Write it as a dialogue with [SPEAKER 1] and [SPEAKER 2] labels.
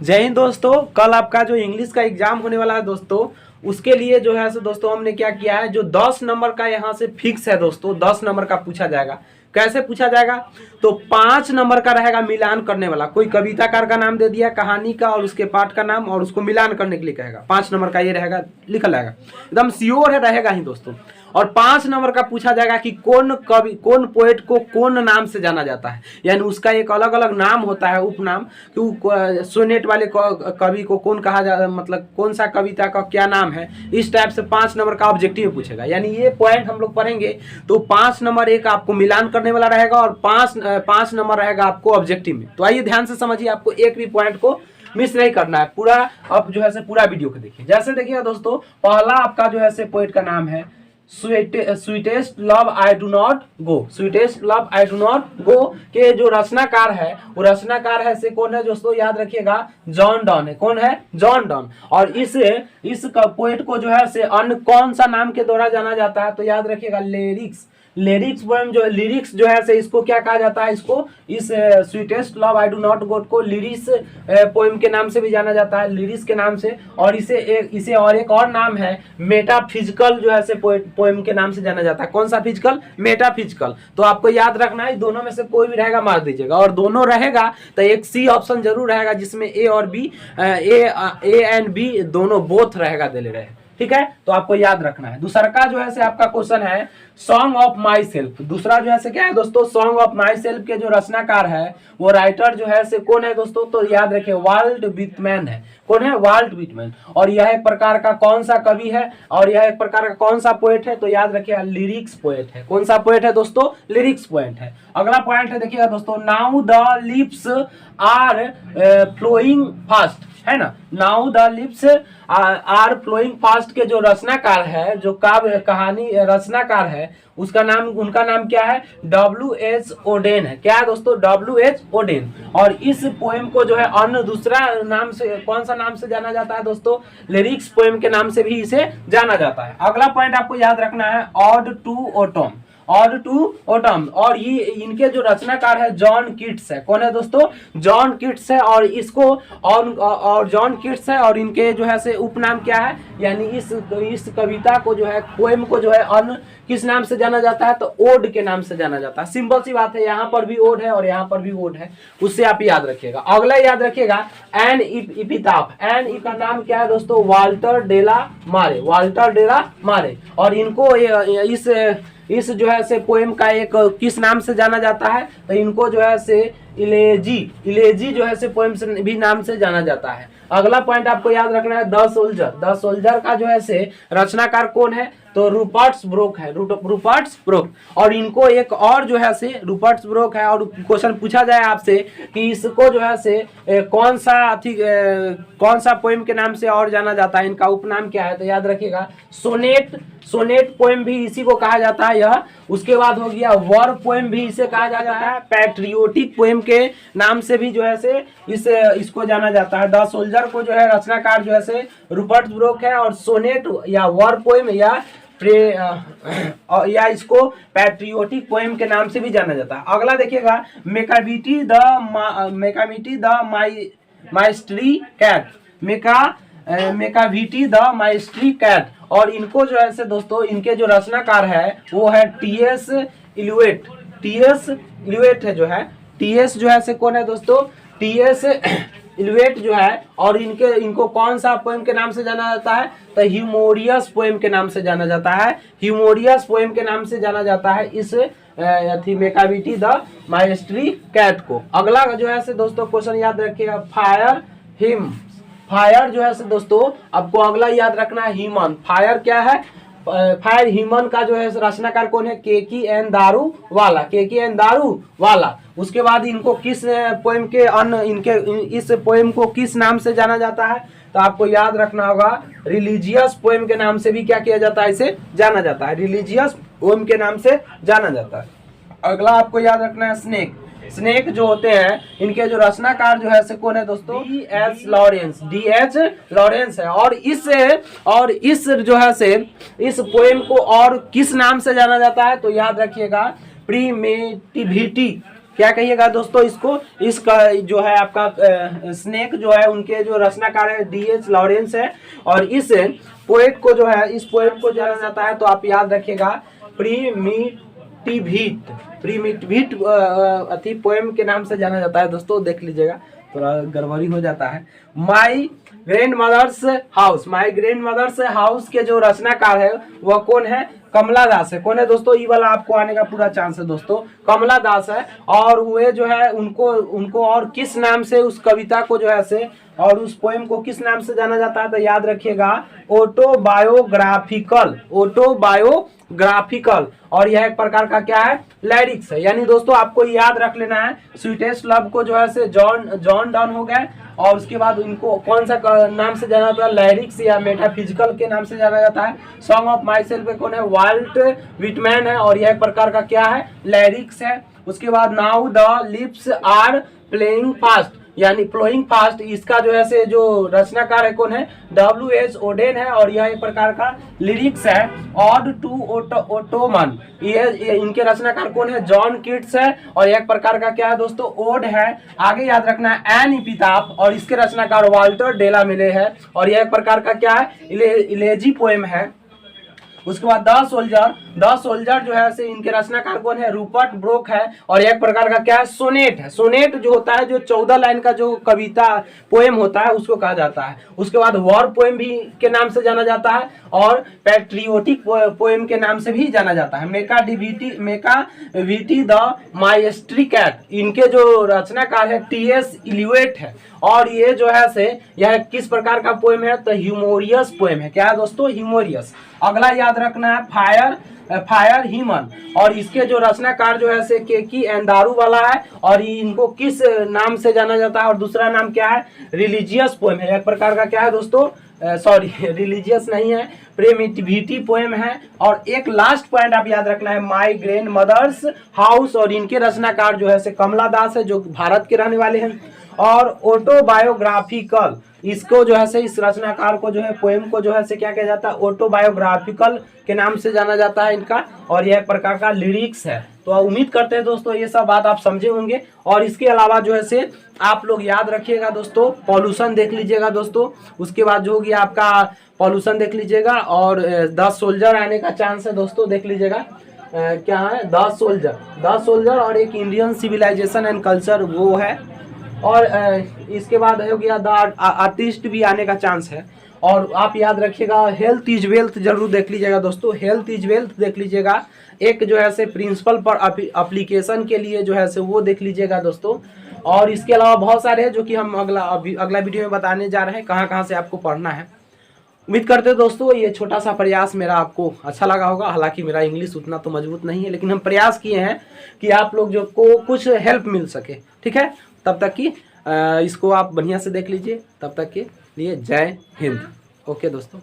[SPEAKER 1] जय हिंद दोस्तों। कल आपका जो इंग्लिश का एग्जाम होने वाला है दोस्तों, उसके लिए जो है सो दोस्तों हमने क्या किया है, जो 10 नंबर का यहाँ से फिक्स है दोस्तों, 10 नंबर का पूछा जाएगा। कैसे पूछा जाएगा? तो 5 नंबर का रहेगा मिलान करने वाला। कोई कविताकार का नाम दे दिया, कहानी का और उसके पाठ का नाम, और उसको मिलान करने के लिए कहेगा। 5 नंबर का ये रहेगा, लिखा जाएगा, एकदम श्योर है, रहेगा ही दोस्तों। और 5 नंबर का पूछा जाएगा कि कौन कवि, कौन पोएट को कौन नाम से जाना जाता है, यानी उसका एक अलग अलग नाम होता है, उपनाम, कि सोनेट वाले कवि को कौन कहा जा, मतलब कौन सा कविता का क्या नाम है। इस टाइप से 5 नंबर का ऑब्जेक्टिव पूछेगा, यानी ये पॉइंट हम लोग पढ़ेंगे। तो 5 नंबर एक आपको मिलान करने वाला रहेगा और 5 नंबर रहेगा आपको ऑब्जेक्टिव में। तो आइए ध्यान से समझिए, आपको एक भी पॉइंट को मिस नहीं करना है, पूरा अब जो है से पूरा वीडियो को देखिए। जैसे देखिएगा दोस्तों, पहला आपका जो है से पोएट का नाम है sweetest love I do not go. Sweetest love I do not go के जो रचनाकार है, वो रचनाकार है से कौन है दोस्तों? याद रखिएगा, जॉन डॉन है। कौन है? John Donne. और इस पोएट को जो है से अन्य कौन सा नाम के द्वारा जाना जाता है? तो याद रखिएगा, लिरिक्स पोएम जो लिरिक्स जो है से इसको क्या कहा जाता है? इसको इस sweetest love I do not go को लिरिक्स पोएम के नाम से भी जाना जाता है, लिरिक्स के नाम से। और इसे और एक और नाम है मेटाफिजिकल, जो है से पोएम के नाम से जाना जाता है। कौन सा फिजिकल? मेटाफिजिकल। तो आपको याद रखना है, दोनों में से कोई भी रहेगा मार दीजिएगा, और दोनों रहेगा तो एक सी ऑप्शन जरूर रहेगा, जिसमें ए और बी, ए एंड बी दोनों बोथ रहेगा, दे ले रहे। ठीक है, तो आपको याद रखना है। दूसरा का जो है से आपका क्वेश्चन है सॉन्ग ऑफ माई सेल्फ। दूसरा जो है से क्या है दोस्तों? सॉन्ग ऑफ माई सेल्फ के जो रचनाकार है, वो राइटर जो है से कौन है दोस्तों? तो याद रखिए, वाल्ट व्हिटमैन है। कौन है? Walt Whitman. और यह एक प्रकार का कौन सा कवि है, और यह एक प्रकार का कौन सा पोएट है? तो याद रखिए, लिरिक्स पोएट है। कौन सा पोएट है दोस्तों? लिरिक्स पोएट है। अगला पॉइंट है, देखिएगा दोस्तों, now the lips are flowing fast, है ना। Now the lips are flowing fast के जो रचनाकार है, जो काव्य कहानी रचनाकार है, उसका नाम, उनका नाम क्या है? W.H. ओडेन है। क्या है दोस्तों? W.H. ओडेन। और इस पोएम को जो है अन्य दूसरा नाम से, कौन सा नाम से जाना जाता है दोस्तों? लिरिक्स पोएम के नाम से भी इसे जाना जाता है। अगला पॉइंट आपको याद रखना है, ode to autumn. Ode to autumn. और ये इनके जो रचनाकार है जॉन कीट्स है। कौन है दोस्तों? जॉन कीट्स है। और इसको और जॉन कीट्स है, और इनके जो है से उपनाम क्या है, यानी इस कविता को जो है, पोएम को जो है अन्य किस नाम से जाना जाता है? तो ओड के नाम से जाना जाता है। सिंपल सी बात है, यहाँ पर भी ओड है और यहाँ पर भी ओड है, उससे आप याद रखिएगा। अगला याद रखिएगा, एन इपिताफ। एन इपिताफ क्या है दोस्तों? वाल्टर डेला मारे। वाल्टर डेला मारे। और इनको इस जो है से पोएम का एक किस नाम से जाना जाता है? तो इनको जो है से इलेजी जो है से पोएम से भी नाम से जाना जाता है। अगला पॉइंट आपको याद रखना है, द सोल्जर। द सोल्जर का जो है से रचनाकार कौन है? तो रूपर्ट्स ब्रोक है। रूपर्ट्स ब्रोक। और इनको एक और जो है से रूपर्ट्स ब्रोक है। और क्वेश्चन पूछा जाए आपसे कि इसको जो है से कौन सा पोएम के नाम से और जाना जाता है, इनका उपनाम क्या है? तो याद रखिएगा, सोनेट पोएम भी इसी को कहा जाता है यह। उसके बाद हो गया वर पोएम भी इसे कहा जाता है। पैट्रियोटिक पोएम के नाम से भी जो है से इसको जाना जाता है। द सोल्जर को जो है रचनाकार जो है से रूपर्ट ब्रोक है। और सोनेट या वर पोएम या इसको पैट्रियोटिक पोएम के नाम से भी जाना जाता है। अगला देखिएगा, Macavity the mystery cat. Macavity the mystery cat. और इनको जो है से दोस्तों, इनके जो रचनाकार है वो है टी.एस. इलियट। टी.एस. इलियट है जो है, टी.एस. जो है से कौन है दोस्तों? टी.एस. इलियट जो है। और इनको कौन सा पोएम के नाम से जाना जाता है? तो ह्यूमोरियस पोएम के नाम से जाना जाता है। ह्यूमोरियस पोएम के नाम से जाना जाता है इस मेकाविटी द माइस्ट्री कैट को। अगला जो है से दोस्तों क्वेश्चन याद रखिएगा, फायर जो है से दोस्तों आपको अगला याद रखना है, ह्यूमन। फायर क्या है? फायर ह्यूमन का जो है रचनाकार कौन है? केकी.एन. दारूवाला। केकी.एन. दारूवाला। उसके बाद इनको किस पोएम के इस पोएम को किस नाम से जाना जाता है? तो आपको याद रखना होगा, रिलीजियस पोएम के नाम से भी क्या किया जाता है? इसे जाना जाता है, रिलीजियस पोएम के नाम से जाना जाता है। अगला आपको याद रखना है, स्नेक जो होते हैं, इनके जो रचनाकार जो है से कौन है दोस्तों? D.H. लॉरेंस है। और इस जो है से इस पोएम को और किस नाम से जाना जाता है? तो याद रखिएगा, क्या कहिएगा दोस्तों इसको, इसका जो है आपका स्नेक जो है उनके जो रचनाकार है D.H. लॉरेंस है। और इस पोएट को जो है, इस पोएट को जाना जाता है तो आप याद रखिएगा प्रीमिटिविट अति पोएम के नाम से जाना जाता है दोस्तों, देख लीजिएगा थोड़ा गड़बड़ी हो जाता है। My grandmother's house, my grandmother's house के जो रचनाकार है वह कौन है, कमला दास है। कौन है दोस्तों, ये वाला आपको आने का पूरा चांस है दोस्तों, कमला दास है। और वे जो है उनको और किस नाम से उस कविता को जो है से और उस पोएम को किस नाम से जाना जाता है, तो याद रखिएगा ऑटोबायोग्राफिकल। और यह एक प्रकार का क्या है, लिरिक्स है। यानी दोस्तों आपको याद रख लेना है, स्वीटेस्ट लव को जो है से जॉन डन हो गए, और उसके बाद इनको कौन सा नाम से जाना जाता है, लिरिक्स या मेटाफिजिकल के नाम से जाना जाता है। सॉन्ग ऑफ माई सेल्फ पे कौन है, वाल्ट विटमैन है, और यह एक प्रकार का क्या है, लिरिक्स है। उसके बाद now the lips are playing fast, यानी फ्लोइंग फास्ट, इसका जो है से जो रचनाकार है कौन है, W.H. ओडेन है, और यह एक प्रकार का लिरिक्स है। ऑड टू ओटोमन, ये इनके रचनाकार कौन है, जॉन कीट्स है, और एक प्रकार का क्या है दोस्तों, ओड है। आगे याद रखना है एन एपिटाफ, और इसके रचनाकार वाल्टर डेला मिले है, और यह एक प्रकार का क्या है, इलेजी पोएम है। उसके बाद द सोल्जर जो है से इनके रचनाकार कौन है, रूपर्ट ब्रोक है, और एक प्रकार का क्या है, सोनेट है। सोनेट जो होता है जो 14 लाइन का जो कविता पोएम होता है उसको कहा जाता है। उसके बाद वॉर पोएम भी के नाम से जाना जाता है, और पैट्रियोटिक पोएम के नाम से भी जाना जाता है। मेका वीटी द माइस्ट्री कैट, इनके जो रचनाकार है T.S. इलियट है, और ये जो है से यह किस प्रकार का पोएम है, तो ह्यूमोरियस पोएम है। क्या है दोस्तों, ह्यूमोरियस। अगला याद रखना है फायर ह्यूमन, और इसके जो रचनाकार जो है से केकी एंड दारू वाला है, और इनको किस नाम से जाना जाता है, और दूसरा नाम क्या है, रिलीजियस पोएम है। एक प्रकार का क्या है दोस्तों, सॉरी रिलीजियस नहीं है, प्रेमिटिविटी पोएम है। और एक लास्ट पॉइंट आप याद रखना है, माई ग्रैंड मदर्स हाउस, और इनके रचनाकार जो है से कमला दास है, जो भारत के रहने वाले हैं। और ऑटोबायोग्राफिकल, इसको जो है से इस रचनाकार को जो है पोएम को जो है से क्या कहा जाता है, ऑटोबायोग्राफिकल के नाम से जाना जाता है इनका, और यह एक प्रकार का लिरिक्स है। तो उम्मीद करते हैं दोस्तों ये सब बात आप समझे होंगे। और इसके अलावा जो है से आप लोग याद रखिएगा दोस्तों, पॉल्यूशन देख लीजिएगा दोस्तों, उसके बाद जो होगी आपका पॉल्यूशन देख लीजिएगा, और 10 सोल्जर आने का चांस है दोस्तों, देख लीजिएगा क्या है, 10 सोल्जर और एक इंडियन सिविलाइजेशन एंड कल्चर वो है। और इसके बाद हो गया द आर्टिस्ट भी आने का चांस है। और आप याद रखिएगा हेल्थ इज वेल्थ जरूर देख लीजिएगा दोस्तों, हेल्थ इज वेल्थ देख लीजिएगा। एक जो है से प्रिंसिपल पर एप्लीकेशन के लिए जो है से वो देख लीजिएगा दोस्तों। और इसके अलावा बहुत सारे हैं जो कि हम अगला वीडियो में बताने जा रहे हैं, कहाँ कहाँ से आपको पढ़ना है। उम्मीद करते हैं दोस्तों ये छोटा सा प्रयास मेरा आपको अच्छा लगा होगा। हालांकि मेरा इंग्लिश उतना तो मजबूत नहीं है, लेकिन हम प्रयास किए हैं कि आप लोग जो को कुछ हेल्प मिल सके। ठीक है, तब तक कि इसको आप बढ़िया से देख लीजिए। तब तक के लिए जय हिंद। ओके दोस्तों।